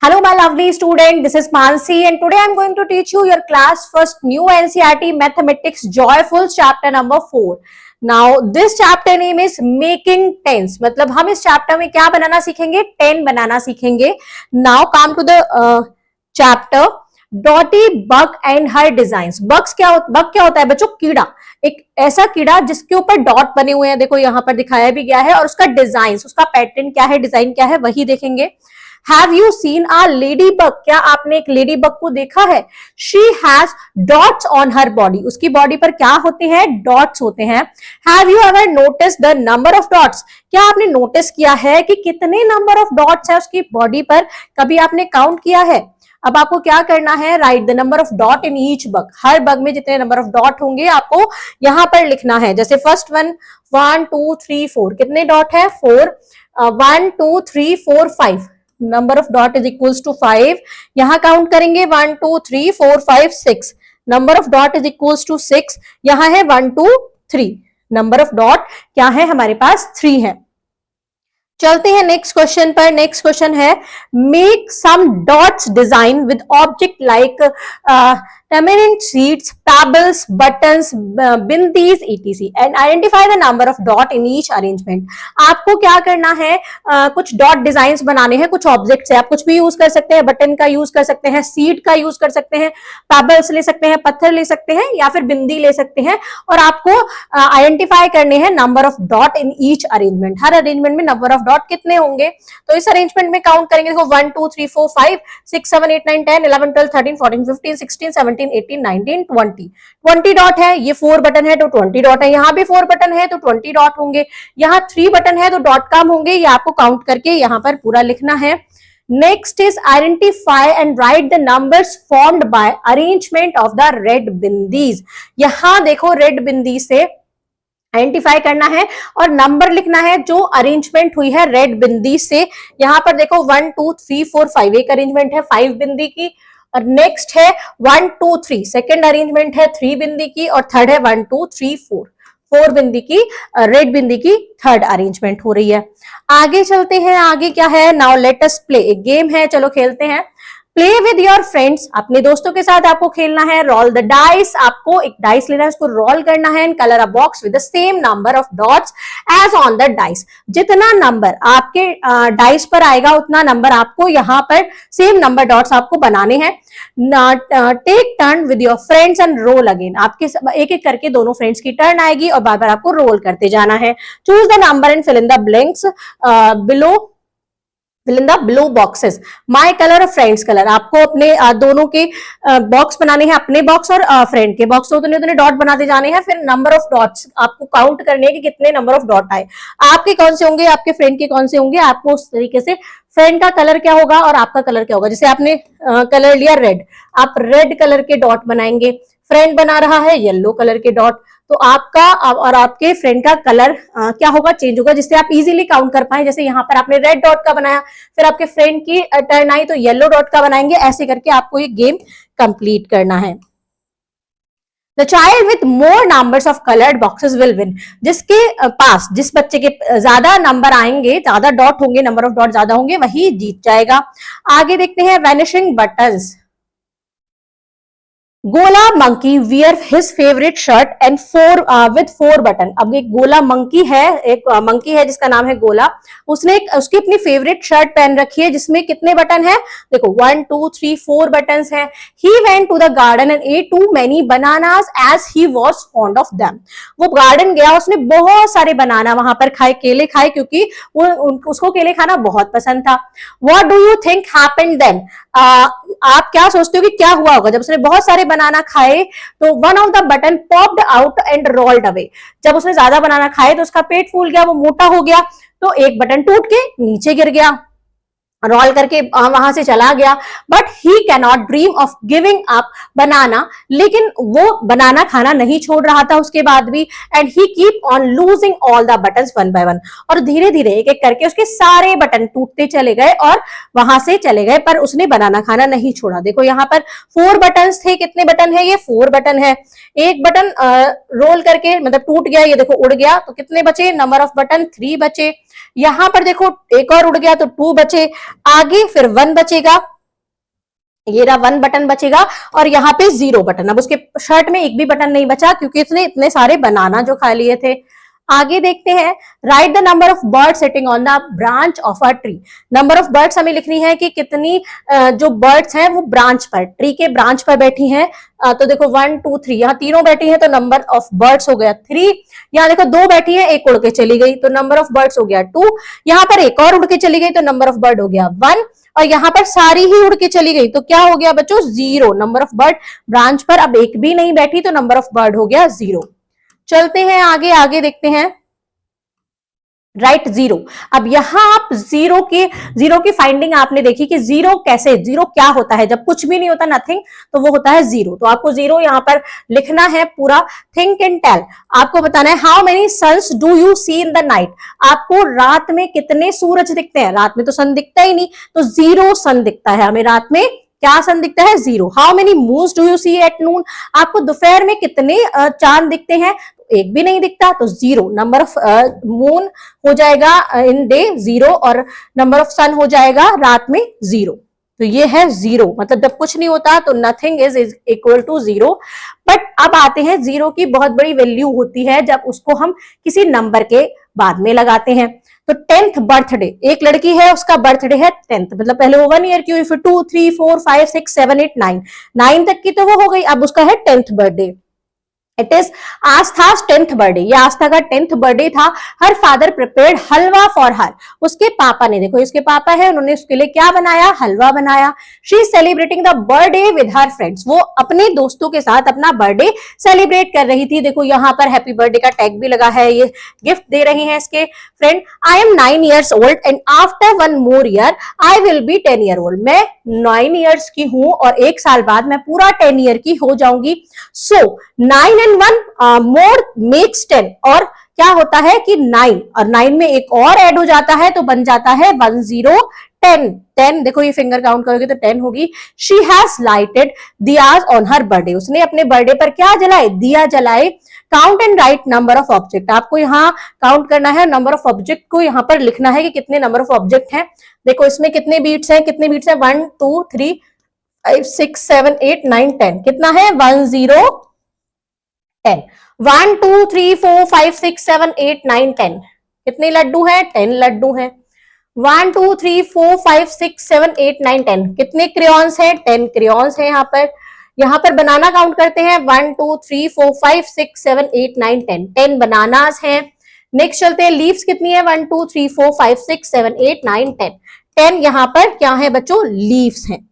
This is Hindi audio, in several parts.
Hello, my lovely student. This is Mansi, and today I'm going to teach you your class first new NCERT Mathematics Joyful chapter number 4. Now, this chapter name is Making Tens. मतलब हम इस chapter में क्या बनाना सीखेंगे? 10 बनाना सीखेंगे. Now, come to the chapter. Dotty bug and her designs. Bug क्या होता है बच्चों? कीड़ा. एक ऐसा कीड़ा जिसके ऊपर डॉट बने हुए हैं, देखो यहाँ पर दिखाया भी गया है, और उसका डिजाइन, उसका पैटर्न क्या है, डिजाइन क्या है, वही देखेंगे. Have you seen a ladybug? क्या आपने एक लेडी बग को देखा है? She has dots on her body. उसकी बॉडी पर क्या होते हैं? डॉट्स होते हैं. Have you ever noticed the number of dots? क्या आपने नोटिस किया है कि कितने नंबर ऑफ डॉट्स है उसकी बॉडी पर? कभी आपने काउंट किया है? अब आपको क्या करना है? Right the number of dot in each bug. Her bug में जितने नंबर ऑफ डॉट होंगे आपको यहां पर लिखना है. जैसे फर्स्ट वन 1 2 3 4. कितने डॉट है? 4. 1 2 3 4 5. Number of dot is equals to 5. यहां काउंट करेंगे 1 2 3 4 5 6. Number of dot is equals to 6. यहां है 1 2 3. नंबर ऑफ डॉट क्या है? हमारे पास 3 है. चलते हैं नेक्स्ट क्वेश्चन पर. नेक्स्ट क्वेश्चन है make some dots design with object like tamarind seeds, pebbles, buttons, bindis etc and identify the number of dot in each arrangement. आपको क्या करना है? कुछ डॉट डिजाइन बनाने हैं, कुछ ऑब्जेक्ट्स है, आप कुछ भी यूज कर सकते हैं. बटन का यूज कर सकते हैं, सीट का यूज कर सकते हैं, पैबल्स ले सकते हैं, पत्थर ले सकते हैं, या फिर बिंदी ले सकते हैं. और आपको आइडेंटिफाई करने हैं number of dot in each arrangement. Her arrangement में नंबर ऑफ डॉट कितने होंगे? तो इस अरेंजमेंट में काउंट करेंगे. देखो 1 2 3 4 5 6 7 8 9 10 11 12 13 14 15 16 17 18 19 20. 20 डॉट है. ये 4 बटन है तो 20 डॉट है. यहां भी 4 बटन है तो 20 डॉट होंगे. यहां 3 बटन है तो डॉट कम होंगे. ये आपको काउंट करके यहां पर पूरा लिखना है. Next is identify and write the numbers formed by arrangement of the red bindis. यहां देखो रेड बिंदी से आइडेंटिफाई करना है और नंबर लिखना है जो अरेंजमेंट हुई है रेड बिंदी से. यहां पर देखो 1 2 3 4 5 एक अरेंजमेंट है 5 बिंदी की, और नेक्स्ट है 1 2 3 सेकेंड अरेंजमेंट है 3 बिंदी की, और थर्ड है 1 2 3 4 4 बिंदी की, रेड बिंदी की थर्ड अरेंजमेंट हो रही है. आगे चलते हैं. आगे क्या है? Now let us play. एक गेम है, चलो खेलते हैं. Play with your friends. अपने दोस्तों के साथ आपको खेलना है. Roll the dice. आपको एक डाइस लेना है, उसको रोल करना है. And colour a box with the same number of dots as on the dice. जितना नंबर आपके डाइस पर आएगा उतना नंबर आपको यहाँ पर सेम नंबर डॉट्स आपको बनाने हैं. Take turn with your friends and roll again. आपके एक एक करके दोनों फ्रेंड्स की टर्न आएगी और बार बार आपको रोल करते जाना है. Choose the number and fill in the blanks below. fill in the blue boxes. My color और friends color. आपको अपने दोनों के बॉक्स बनाने हैं, अपने बॉक्स और फ्रेंड के बॉक्स. तो उतने डॉट बनाते जाने हैं. फिर नंबर ऑफ डॉट्स आपको काउंट करने हैं कि कितने नंबर ऑफ डॉट आए. आपके कौन से होंगे, आपके फ्रेंड के कौन से होंगे. आपको उस तरीके से फ्रेंड का कलर क्या होगा और आपका कलर क्या होगा. जैसे आपने कलर लिया रेड, आप रेड कलर के डॉट बनाएंगे. फ्रेंड बना रहा है येलो कलर के डॉट, तो आपका और आपके फ्रेंड का कलर क्या होगा? चेंज होगा, जिससे आप इजीली काउंट कर पाए. जैसे यहाँ पर आपने रेड डॉट का बनाया, फिर आपके फ्रेंड की टर्न आई तो येलो डॉट का बनाएंगे. ऐसे करके आपको ये गेम कंप्लीट करना है. The child with more numbers of colored boxes will win. जिसके पास, जिस बच्चे के ज्यादा नंबर आएंगे, ज्यादा डॉट होंगे, नंबर ऑफ डॉट ज्यादा होंगे, वही जीत जाएगा. आगे देखते हैं वैनिशिंग बटन्स. गोला monkey wear his favourite shirt and with 4 button. अब एक गोला मंकी है, एक मंकी है जिसका नाम है गोला. उसने उसकी अपनी फेवरेट शर्ट पहन रखी है जिसमें कितने बटन है? देखो 1 2 3 4 बटन है. He went to the garden and ate too many bananas as he was fond of them. वो गार्डन गया, उसने बहुत सारे बनाना वहां पर खाए, केले खाए, क्योंकि उसको केले खाना बहुत पसंद था. What do you think happened then? आप क्या सोचते हो कि क्या हुआ होगा जब उसने बहुत सारे बनाना खाए? तो one of the button popped out and rolled away. जब उसने ज्यादा बनाना खाए तो उसका पेट फूल गया, वो मोटा हो गया, तो एक बटन टूट के नीचे गिर गया, रोल करके वहां से चला गया. But he can not dream of giving up banana. लेकिन वो बनाना खाना नहीं छोड़ रहा था उसके बाद भी. And he keep on losing all the buttons one by one. और धीरे धीरे एक एक करके उसके सारे बटन टूटते चले गए और वहां से चले गए, पर उसने बनाना खाना नहीं छोड़ा. देखो यहाँ पर 4 बटन थे. कितने बटन है? ये 4 बटन है. एक बटन रोल करके मतलब टूट गया, ये देखो उड़ गया, तो कितने बचे? नंबर ऑफ बटन 3 बचे. यहाँ पर देखो एक और उड़ गया तो 2 बचे, आगे फिर 1 बचेगा, ये रहा 1 बटन बचेगा, और यहाँ पे 0 बटन। अब उसके शर्ट में एक भी बटन नहीं बचा क्योंकि इसने इतने सारे बनाना जो खा लिए थे। आगे देखते हैं, right the number of bird sitting on the branch of a tree. Number of birds हमें लिखनी है कि कितनी जो बर्ड्स हैं वो ब्रांच पर, ट्री के ब्रांच पर बैठी हैं। तो देखो 1 2 3, यहाँ तीनों बैठी हैं तो नंबर ऑफ बर्ड्स हो गया 3। यहाँ देखो 2 बैठी है, एक उड़ के चली गई तो नंबर ऑफ बर्ड्स हो गया 2। यहाँ पर एक और उड़ के चली गई तो नंबर ऑफ बर्ड हो गया 1, और यहाँ पर सारी ही उड़ के चली गई तो क्या हो गया बच्चों 0। नंबर ऑफ बर्ड ब्रांच पर अब एक भी नहीं बैठी तो नंबर ऑफ बर्ड हो गया 0। चलते हैं आगे, आगे देखते हैं, राइट 0। अब यहां आप जीरो की फाइंडिंग आपने देखी कि जीरो कैसे, जीरो क्या होता है जब कुछ भी नहीं होता, नथिंग, तो वो होता है 0। तो आपको 0 यहां पर लिखना है पूरा। थिंक एंड टेल, आपको बताना है how many suns do you see in the night. आपको रात में कितने सूरज दिखते हैं, रात में तो सन दिखता ही नहीं, तो 0 सन दिखता है हमें रात में, क्या सन दिखता है 0। How many moons do you see at noon, आपको दोपहर में कितने चांद दिखते हैं, एक भी नहीं दिखता तो 0। नंबर ऑफ मून हो जाएगा इन डे 0, और नंबर ऑफ सन हो जाएगा रात में 0। तो ये है 0, मतलब जब कुछ नहीं होता तो nothing is equal to 0। But अब आते हैं 0 की बहुत बड़ी वैल्यू होती है जब उसको हम किसी नंबर के बाद में लगाते हैं। तो 10th बर्थडे, एक लड़की है उसका बर्थडे है 10th, मतलब पहले वो 1 ईयर की हुई, फिर 2 3 4 5 6 7 8 9 तक की तो वो हो गई, अब उसका है 10th birthday. It is Aastha's 10th birthday, ये आस्था का 10th बर्थडे था। Her father prepared halwa for her, उसके पापा ने, देखो इसके पापा है, उन्होंने उसके लिए क्या बनाया, हलवा बनाया। She is celebrating the birthday with her friends, वो अपने दोस्तों के साथ अपना बर्थडे सेलिब्रेट कर रही थी। देखो यहाँ पर हैप्पी बर्थडे का टैग भी लगा है, ये गिफ्ट दे रही है इसके friend. I am 9 years old and after 1 more year I will be 10 year old, मैं 9 years की हूं और 1 साल बाद मैं पूरा 10 year की हो जाऊंगी। सो 9 and 1 more makes 10, और क्या होता है कि 9 और 9 में एक और ऐड हो जाता है तो बन जाता है 1 0 10। देखो ये फिंगर काउंट करोगे तो 10 होगी। She has lighted diyas on her birthday, उसने अपने बर्थडे पर क्या जलाए, दिया जलाए। Count and write number of object, आपको यहाँ काउंट करना है, नंबर ऑफ ऑब्जेक्ट को यहाँ पर लिखना है कि कितने नंबर ऑफ ऑब्जेक्ट हैं। देखो इसमें कितने बीट्स हैं, कितने बीट्स हैं, 1 2 3 5 6 7 8 9 10, कितना है 1 0 10। 1 2 3 4 5 6 7 8 9 10, कितने लड्डू हैं, 10 लड्डू हैं। 1 2 3 4 5 6 7 8 9 10, कितने क्रेयॉन्स हैं, 10 क्रेयॉन्स हैं। यहाँ पर बनाना काउंट करते हैं, 1 2 3 4 5 6 7 8 9 10, 10 बनानास हैं। नेक्स्ट चलते हैं, लीव्स कितनी है, 1 2 3 4 5 6 7 8 9 10, 10 यहाँ पर क्या है बच्चों, लीव्स हैं।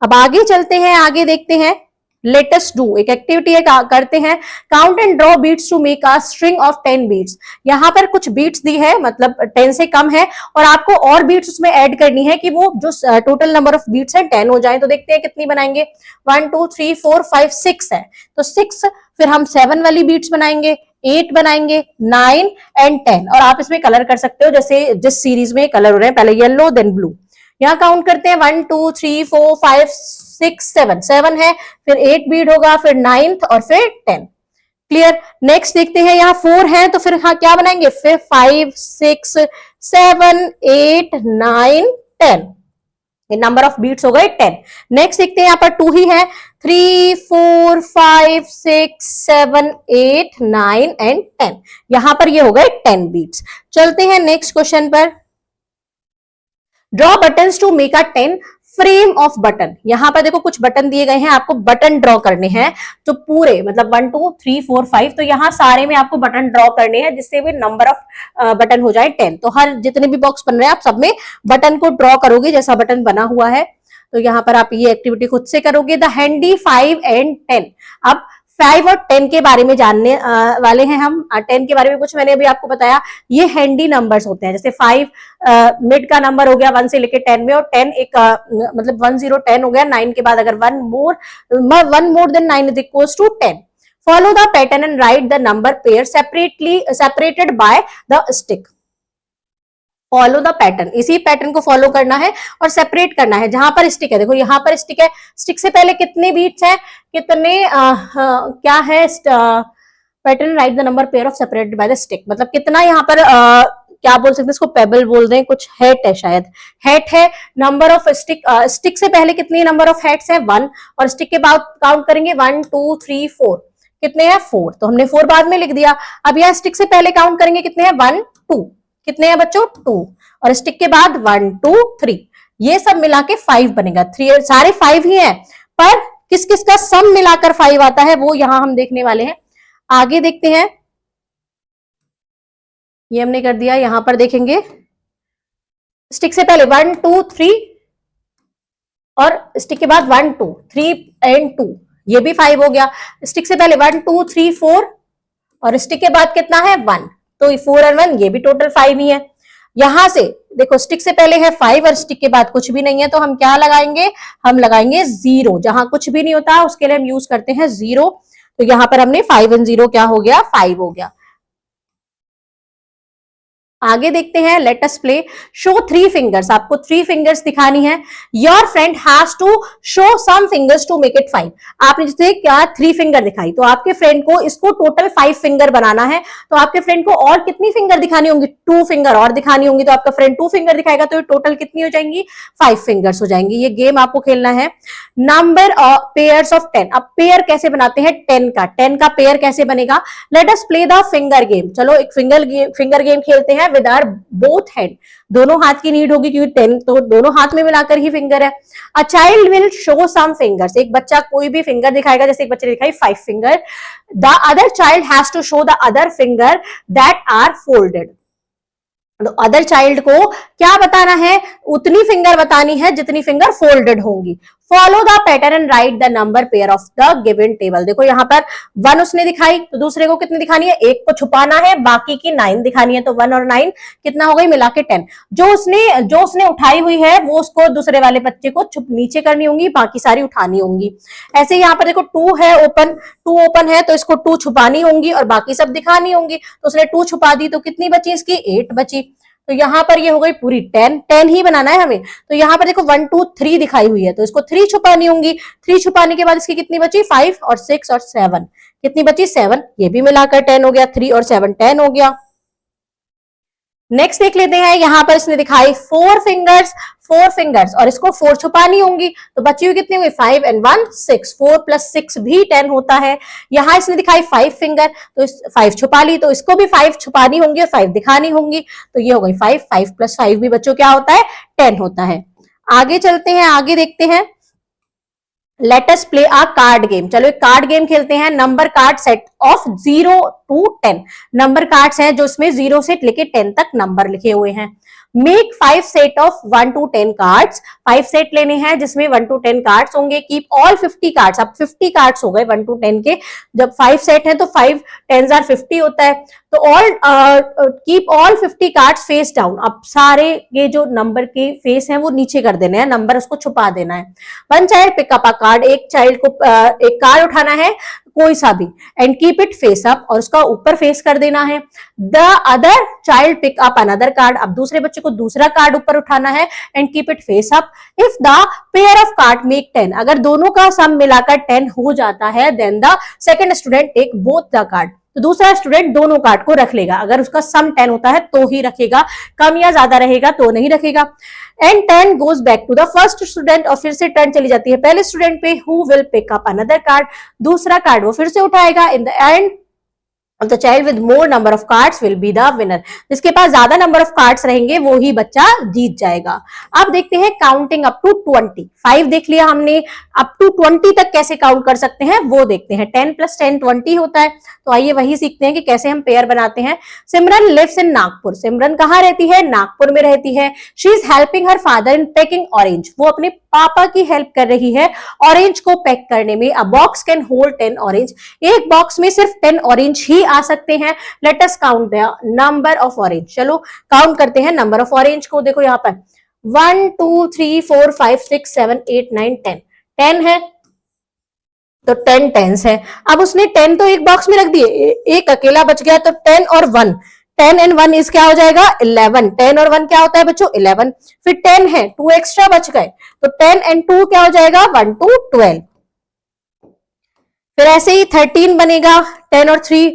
अब आगे चलते हैं, आगे देखते हैं, लेट अस डू, एक एक्टिविटी है, करते हैं। Count and draw beads to make a string of 10 beads. यहाँ पर कुछ बीट्स दी है, मतलब 10 से कम है, और आपको और बीट्स उसमें ऐड करनी है कि वो जो टोटल नंबर ऑफ बीट्स है 10 हो जाए। तो देखते हैं कितनी बनाएंगे, 1 2 3 4 5 6 है तो 6, फिर हम 7 वाली बीट्स बनाएंगे, 8 बनाएंगे, 9 एंड 10। और आप इसमें कलर कर सकते हो, जैसे जिस सीरीज में कलर हो रहे हैं, पहले येलो देन ब्लू। यहाँ काउंट करते हैं, 1 2 3 4 5 6 7, 7 है, फिर 8 बीट होगा, फिर 9th और फिर 10। क्लियर। नेक्स्ट देखते हैं, यहाँ 4 है तो फिर हाँ क्या बनाएंगे, फिर 5 6 7 8 9 10, नंबर ऑफ बीट्स हो गए 10। नेक्स्ट देखते हैं, यहाँ पर 2 ही है, 3 4 5 6 7 8 9 एंड 10, यहाँ पर ये हो गए 10 बीट्स। चलते हैं नेक्स्ट क्वेश्चन पर। Draw buttons to make a 10 frame of button. यहां पर देखो कुछ बटन दिए गए हैं, आपको बटन ड्रॉ करने हैं, तो पूरे मतलब 1 2 3 4 5, तो यहाँ सारे में आपको बटन ड्रॉ करने हैं जिससे भी नंबर ऑफ बटन हो जाए 10। तो हर जितने भी बॉक्स बन रहे हैं आप सब में बटन को ड्रॉ करोगे जैसा बटन बना हुआ है। तो यहाँ पर आप ये एक्टिविटी खुद से करोगे। द हैंडी 5 एंड 10, अब 5 और 10 के बारे में जानने वाले हैं हम। 10 के बारे में कुछ मैंने अभी आपको बताया, ये हैंडी नंबर्स होते हैं। जैसे 5 मिड का नंबर हो गया 1 से लेके 10 में, और 10 एक मतलब 1 0 10 हो गया। 9 के बाद अगर 1 more than 9 is equals to 10. Follow the pattern and write the number pair separated by the stick. Follow the pattern, इसी पैटर्न को फॉलो करना है और सेपरेट करना है। जहां पर स्टिक है, देखो यहाँ पर स्टिक है, स्टिक से पहले कितने बीट्स है, कितने क्या है, pattern right the number pair of separated by the stick, मतलब कितना यहाँ पर क्या बोल सकते हैं इसको, पेबल बोल दें, कुछ हैट है शायद, हैट है। नंबर ऑफ स्टिक, स्टिक से पहले कितनी नंबर ऑफ हैट्स है 1, और स्टिक के बाद काउंट करेंगे 1 2 3 4, कितने हैं 4, तो हमने 4 बाद में लिख दिया। अब यहाँ स्टिक से पहले काउंट करेंगे कितने हैं 1 2, कितने हैं बच्चों 2, और स्टिक के बाद 1 2 3, ये सब मिला के 5 बनेगा। 3 सारे 5 ही हैं, पर किस किस का सम मिलाकर 5 आता है वो यहां हम देखने वाले हैं। आगे देखते हैं, ये हमने कर दिया। यहां पर देखेंगे स्टिक से पहले 1 2 3 और स्टिक के बाद 1 2 3 एंड 2, ये भी 5 हो गया। स्टिक से पहले 1 2 3 4 और स्टिक के बाद कितना है 1, तो 4 और 1 ये भी टोटल 5 ही है। यहां से देखो स्टिक से पहले है 5 और स्टिक के बाद कुछ भी नहीं है, तो हम क्या लगाएंगे, हम लगाएंगे 0। जहां कुछ भी नहीं होता उसके लिए हम यूज करते हैं 0, तो यहां पर हमने 5 और 0 क्या हो गया 5 हो गया। आगे देखते हैं, let us play show 3 fingers, आपको 3 फिंगर्स दिखानी है। Your friend has to show some fingers to make it 5। आपने जैसे क्या 3 फिंगर दिखाई, तो आपके फ्रेंड को इसको टोटल 5 फिंगर बनाना है। तो आपके फ्रेंड को और कितनी फिंगर दिखानी होंगी, 2 फिंगर और दिखानी होंगी। तो आपका फ्रेंड 2 फिंगर दिखाएगा, तो टोटल कितनी हो जाएंगी 5 फिंगर्स हो जाएंगी। ये गेम आपको खेलना है। नंबर पेयर्स ऑफ 10, अब पेयर कैसे बनाते हैं 10 का पेयर कैसे बनेगा। Late us play the finger game, चलो एक फिंगर गेम खेलते हैं विद आवर बोथ हैंड, दोनों हाथ की नीड होगी क्योंकि 10 तो दोनों हाथ में मिलाकर ही फिंगर है। A child will show some fingers, एक बच्चा कोई भी फिंगर दिखाएगा, जैसे एक बच्चे ने दिखाई 5 finger. The other child has to show the other finger that are folded, तो अदर चाइल्ड को क्या बताना है, उतनी फिंगर बतानी है जितनी फिंगर फोल्डेड होंगी। Follow the pattern and write the number pair of the given table. देखो यहाँ पर 1 उसने दिखाई, तो दूसरे को कितनी दिखानी है, एक को छुपाना है, बाकी की 9 दिखानी है। तो 1 और 9 कितना हो गई मिला के 10। जो उसने उठाई हुई है वो उसको दूसरे वाले बच्चे को छुप नीचे करनी होंगी, बाकी सारी उठानी होंगी। ऐसे यहाँ पर देखो 2 है ओपन, 2 ओपन है तो इसको 2 छुपानी होंगी और बाकी सब दिखानी होंगी। तो उसने 2 छुपा दी, तो कितनी बची इसकी 8 बची। तो यहाँ पर ये हो गई पूरी 10 ही बनाना है हमें। तो यहाँ पर देखो 1 2 3 दिखाई हुई है, तो इसको 3 छुपानी होंगी। 3 छुपाने के बाद इसकी कितनी बची 5 और 6 और 7, कितनी बची 7, ये भी मिलाकर 10 हो गया। 3 और 7 10 हो गया। नेक्स्ट देख लेते हैं, यहां पर इसने दिखाई 4 फिंगर्स और इसको 4 छुपानी होंगी, तो बची हुई कितनी हुई 5 एंड 1 6, 4 प्लस 6 भी 10 होता है। यहां इसने दिखाई 5 फिंगर, तो 5 छुपा ली, तो इसको भी 5 छुपानी होंगी और 5 दिखानी होंगी, तो ये हो गई 5 प्लस 5 भी बच्चों क्या होता है 10 होता है। आगे चलते हैं, आगे देखते हैं, let us play a card game, चलो एक कार्ड गेम खेलते हैं। Number card set of 0 to 10, number cards हैं जो इसमें 0 से लेके 10 तक नंबर लिखे हुए हैं। Make 5 set of 1 to 10 cards, 5 set लेने हैं जिसमें 1 to 10 कार्ड्स होंगे। कीप ऑल 50 कार्ड्स, अब 50 कार्ड्स हो गए 1 to 10 के, जब 5 सेट हैं तो 5 10s are 50 होता है। तो all keep all 50 cards face down, अब सारे ये जो नंबर के फेस हैं वो नीचे कर देने हैं, नंबर उसको छुपा देना है। One child pick up a card, एक चाइल्ड को एक कार्ड उठाना है कोई सा भी, and keep it face up, और उसका ऊपर फेस कर देना है। The other child pick up another card, अब दूसरे बच्चे को दूसरा कार्ड ऊपर उठाना है and keep it face up. If the pair of card make 10, अगर दोनों का सम मिलाकर 10 हो जाता है, then the second student take both the card, तो दूसरा स्टूडेंट दोनों कार्ड को रख लेगा। अगर उसका सम 10 होता है तो ही रखेगा, कम या ज्यादा रहेगा तो नहीं रखेगा। And 10 goes back to the first student, और फिर से 10 चली जाती है पहले स्टूडेंट पे, who will pick up another card, दूसरा कार्ड वो फिर से उठाएगा। In the end the child with more number of cards will be the winner, जिसके पास ज्यादा नंबर ऑफ कार्ड्स रहेंगे वो ही बच्चा जीत जाएगा। अब देखते हैं काउंटिंग अप टू 20, 5 देख लिया हमने, अप टू 20 तक कैसे काउंट कर सकते हैं वो देखते हैं। 10 प्लस 10 20 होता है, तो आइए वही सीखते हैं कि कैसे हम पेयर बनाते हैं। सिमरन लिव्स इन नागपुर, सिमरन कहाँ रहती है, नागपुर में रहती है। She is helping her father in packing orange, वो अपने पापा की हेल्प कर रही है ऑरेंज को पैक करने में। अ बॉक्स कैन होल्ड 10 ऑरेंज, एक बॉक्स में सिर्फ 10 ऑरेंज ही आ सकते हैं। Let us count the number of orange, चलो काउंट करते हैं नंबर ऑफ ऑरेंज को। देखो यहाँ पर 1 2 3 4 5 6 7 8 9 10, 10 है तो 10 टेंस है। अब उसने 10 तो एक बॉक्स में रख दिए, एक अकेला बच गया, तो 10 और 1, 10 एंड 1 इस क्या हो जाएगा 11, 10 और 1 क्या होता है बच्चों 11। फिर 10 है, 2 एक्स्ट्रा बच गए, तो 10 एंड 2 क्या हो जाएगा 1 2 12। फिर ऐसे ही 13 बनेगा, 10 और 3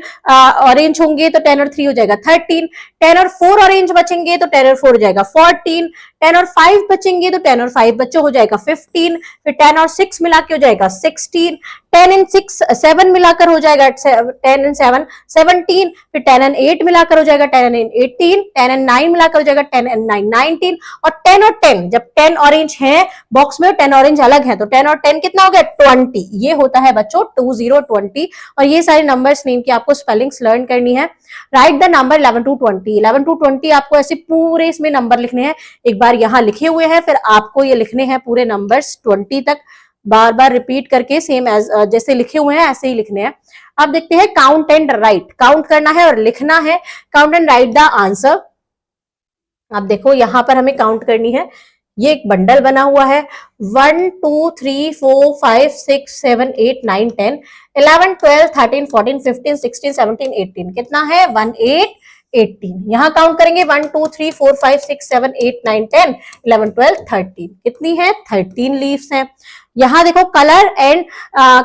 ऑरेंज होंगे तो 10 और 3 हो जाएगा 13, 10 और 4 ऑरेंज बचेंगे तो 10 और 4 हो जाएगा 14, 10 और 5 बचेंगे तो 10 और 5 बच्चों हो जाएगा 15, फिर 10 और 6 मिला के हो जाएगा 16, 10 एंड 6 7 मिलाकर हो जाएगा 10 एंड 7 17, फिर 10 एंड 8 मिलाकर हो जाएगा 10 एंड 18, 10 एंड 9 मिलाकर हो जाएगा 10 एंड 9 19, और 10 और 10 जब 10 ऑरेंज है बॉक्स में 10 ऑरेंज अलग है तो 10 और 10 कितना हो गया 20। ये होता है बच्चों 2020। और ये सारे नंबर्स नेम की आपको स्पेलिंग्स लर्न करनी है। Right the number 11 to 20, 11 to 20 आपको ऐसे पूरे इसमें नंबर लिखने हैं, एक बार यहाँ लिखे हुए हैं फिर आपको ये लिखने हैं पूरे नंबर्स 20 तक, बार बार रिपीट करके सेम एज जैसे लिखे हुए हैं ऐसे ही लिखने हैं। अब देखते हैं काउंट एंड राइट, काउंट करना है और लिखना है, count and write the answer. अब देखो यहाँ पर हमें काउंट करनी है, ये एक बंडल बना हुआ है 1 2 3 4 5 6 7 8 9 10 11 12 13 14 15 16 17 18, कितना है 18 18। यहाँ काउंट करेंगे 1 2 3 4 5 6 7 8 9 10 11 12 13, कितनी है 13 लीव्स हैं। यहाँ देखो colour and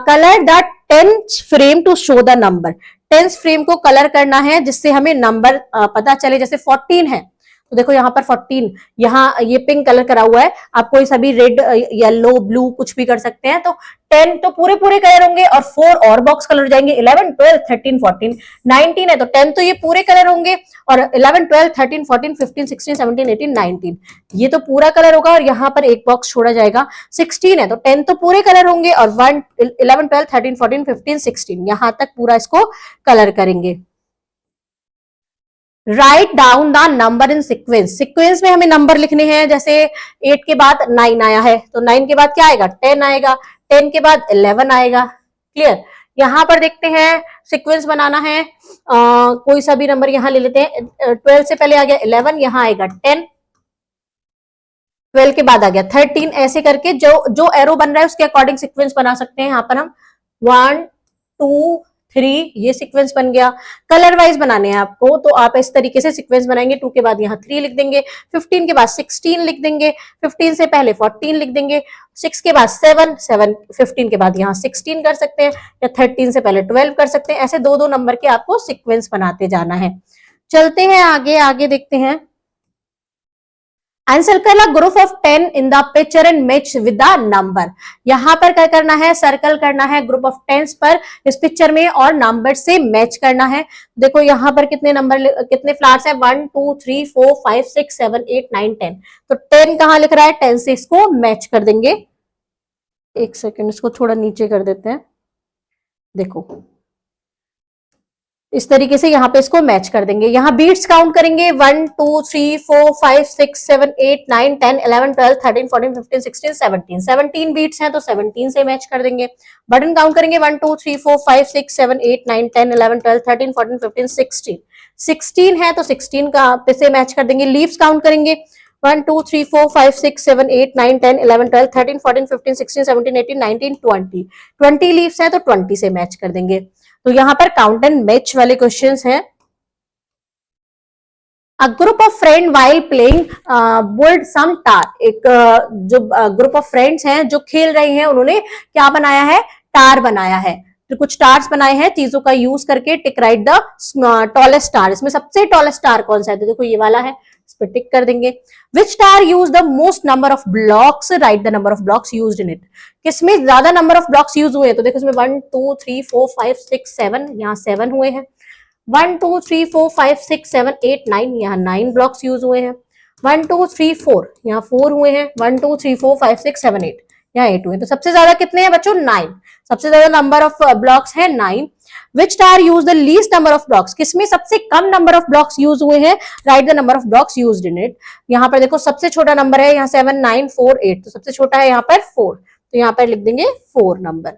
colour the 10th frame to show the number, 10th frame को कलर करना है जिससे हमें नंबर पता चले। जैसे 14 है तो देखो यहाँ पर 14, यहाँ ये पिंक कलर करा हुआ है, आप कोई सभी रेड येलो ब्लू कुछ भी कर सकते हैं। तो 10 तो पूरे पूरे कलर होंगे और 4 और बॉक्स कलर हो जाएंगे, 11 12 13 14 19 है तो 10 तो ये पूरे कलर होंगे और 11 12 13 14 15 16 17 18 19 ये तो पूरा कलर होगा और यहाँ पर एक बॉक्स छोड़ा जाएगा। 16 है तो 10 तो पूरे कलर होंगे और 1 11 12 13 14 15 16 यहाँ तक पूरा इसको कलर करेंगे। Write down the number in sequence, sequence में हमें नंबर लिखने हैं। जैसे 8 के बाद 9 आया है तो 9 के बाद क्या आएगा 10 आएगा, 10 के बाद 11 आएगा। क्लियर, यहाँ पर देखते हैं सीक्वेंस बनाना है, कोई सा भी नंबर यहाँ ले लेते हैं। 12 से पहले आ गया 11, यहाँ आएगा 10, 12 के बाद आ गया 13, ऐसे करके जो जो एरो बन रहा है उसके अकॉर्डिंग सीक्वेंस बना सकते हैं। यहाँ पर हम 1 2 3 ये सीक्वेंस बन गया। कलर वाइज बनाने हैं आपको तो आप इस तरीके से सीक्वेंस बनाएंगे, 2 के बाद यहाँ 3 लिख देंगे, 15 के बाद 16 लिख देंगे, 15 से पहले 14 लिख देंगे, 6 के बाद 7 7 15 के बाद यहाँ 16 कर सकते हैं या 13 से पहले 12 कर सकते हैं। ऐसे दो दो नंबर के आपको सीक्वेंस बनाते जाना है। चलते हैं आगे, आगे देखते हैं। And circle a group of 10 in the picture and match with the number. यहाँ पर क्या करना है, सर्कल करना है ग्रुप ऑफ 10 पर इस पिक्चर में और नंबर से मैच करना है। देखो यहाँ पर कितने नंबर, कितने फ्लावर्स है 1 2 3 4 5 6 7 8 9 10, तो 10 कहाँ लिख रहा है 10 से इसको मैच कर देंगे। एक सेकेंड, इसको थोड़ा नीचे कर देते हैं। देखो इस तरीके से यहाँ पे इसको मैच कर देंगे। यहाँ बीट्स काउंट करेंगे 1 2 3 4 5 6 7 8 9 10 11 12 13 14 15 16 17 17 बीट्स हैं तो 17 से मैच कर देंगे। बटन काउंट करेंगे 1 2 3 4 5 6 7 8 9 10 11 12 13 14 15 16 16 है तो 16 का पे से मैच कर देंगे। लीव्स काउंट करेंगे 1 2 3 4 5 6 7 8 9 10 11 12 13 14 15 16 17 18 19 20 20 लीव्स है तो 20 से मैच कर देंगे। तो यहाँ पर काउंट एंड मैच वाले क्वेश्चंस हैं। A group of friend while playing built some tower, एक जो ग्रुप ऑफ फ्रेंड्स हैं जो खेल रहे हैं उन्होंने क्या बनाया है, टार बनाया है। तो कुछ टार्स बनाए हैं चीजों का यूज करके। टिक राइट द टॉलेस्ट स्टार, इसमें सबसे टॉलेस्ट स्टार कौन सा है, तो देखो ये वाला है, इस पर टिक कर देंगे। विच star use the most number of blocks, right the number of blocks used in it, किसमें ज्यादा नंबर ऑफ ब्लॉक्स यूज हुए हैं, तो देखो इसमें 1 2 3 4 5 6 7, यहाँ 7 हुए हैं। 1 2 3 4 5 6 7 8 9, यहाँ 9 ब्लॉक्स यूज हुए हैं। 1 2 3 4, यहाँ 4 हुए हैं। 1 2 3 4 5 6 7 8, यहाँ 8 हुए। तो सबसे ज्यादा कितने हैं बच्चों 9, सबसे ज्यादा नंबर ऑफ ब्लॉक्स है 9। विच star use the least number of blocks, किसमें सबसे कम नंबर ऑफ ब्लॉक्स यूज हुए हैं, right the number of blocks used in it. यहाँ पर देखो सबसे छोटा नंबर है यहाँ 7 9 4 8, तो सबसे छोटा है यहाँ पर 4, तो यहाँ पर लिख देंगे 4 नंबर।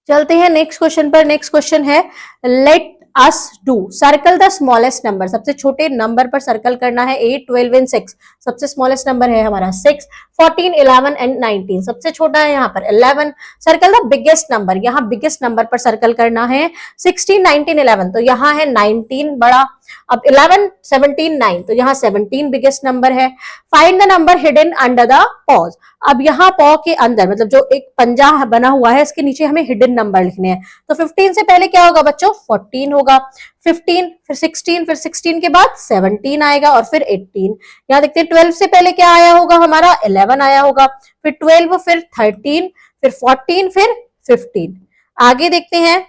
चलते हैं नेक्स्ट क्वेश्चन पर। नेक्स्ट क्वेश्चन है late us do circle the smallest number, सबसे छोटे नंबर पर सर्कल करना है। 8 12 एंड 6, सबसे स्मॉलेस्ट नंबर है हमारा 6। 14 11 एंड 19, सबसे छोटा है यहाँ पर 11। सर्कल द बिगेस्ट नंबर, यहाँ बिगेस्ट नंबर पर सर्कल करना है। 16 19 11, तो यहाँ है 19 बड़ा। अब 11, 17, 9, तो यहाँ 17 बिगेस्ट नंबर है। Find the number hidden under the pause. अब यहाँ पॉ के अंदर मतलब जो एक पंजा बना हुआ है इसके नीचे हमें हिडन नंबर लिखने हैं। तो 15 से पहले क्या होगा बच्चों? 14 होगा। 15 फिर 16, फिर 16 के बाद 17 आएगा और फिर 18। यहाँ देखते हैं 12 से पहले क्या आया होगा हमारा? 11 आया होगा। फिर 12, फिर 13, फिर 14, फिर 15। आगे देखते हैं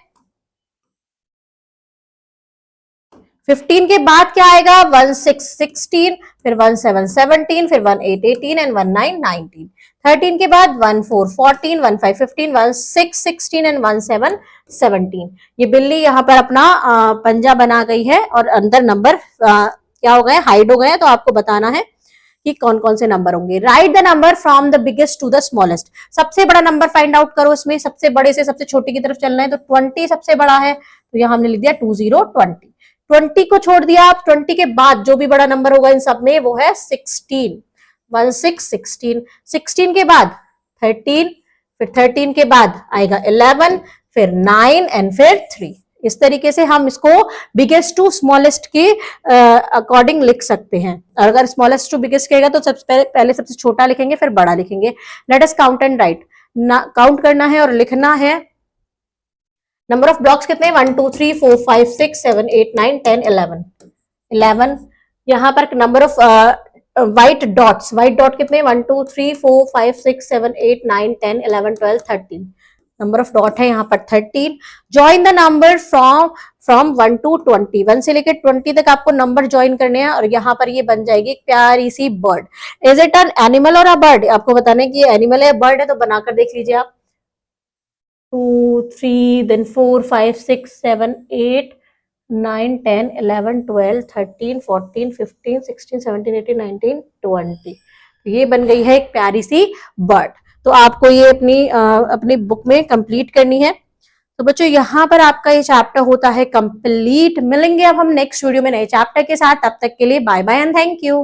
15 के बाद क्या आएगा? 16, 16, फिर 17, 17, फिर 18, 18 एंड 19, 19। 13 के बाद 14, 14, 15, 15, 16, 16 एंड 17, 17। ये बिल्ली यहाँ पर अपना पंजा बना गई है और अंदर नंबर क्या हो गए? हाइड हो गए हैं। तो आपको बताना है कि कौन कौन से नंबर होंगे। Write the number from the biggest to the smallest. सबसे बड़ा नंबर फाइंड आउट करो। इसमें सबसे बड़े से सबसे छोटे की तरफ चलना है। तो 20 सबसे बड़ा है, तो यहाँ हमने लिख दिया 20, 20। 20 को छोड़ दिया आप। 20 के बाद जो भी बड़ा नंबर होगा इन सब में वो है 16, 16, 16। 16 के बाद 13, फिर 13 के बाद आएगा 11, फिर 9 एंड फिर 3। इस तरीके से हम इसको बिगेस्ट टू स्मॉलेस्ट के अकॉर्डिंग लिख सकते हैं। अगर स्मॉलेस्ट टू बिगेस्ट कहेगा तो सबसे पहले सबसे छोटा लिखेंगे फिर बड़ा लिखेंगे। Let us count and right. Count करना है और लिखना है। नंबर ऑफ ब्लॉक्स कितने? 1, 2, 3, 4, 5, 6, 7, 8, 9, 10, 11। 11। यहाँ पर number of white dots, white dot कितने? 1, 2, 3, 4, 5, 6, 7, 8, 9, 10, 11, 12, 13। नंबर ऑफ डॉट है यहाँ पर 13। Join the number from 1 to 20। 1 से लेकर 20 तक आपको नंबर ज्वाइन करने हैं और यहाँ पर ये बन जाएगी एक प्यारी सी bird. Is it an animal और अ बर्ड? आपको बताने की एनिमल है बर्ड है, तो बनाकर देख लीजिए आप। 2, 3, then 4, 5, 6, 7, 8, 9, 10, 11, 12, 13, 14, 15, 16, 17, 18, 19, 20। ये बन गई है एक प्यारी सी बर्ड। तो आपको ये अपनी बुक में कंप्लीट करनी है। तो बच्चों यहाँ पर आपका ये चैप्टर होता है कंप्लीट। मिलेंगे अब हम नेक्स्ट वीडियो में नए चैप्टर के साथ। तब तक के लिए bye bye and thank you.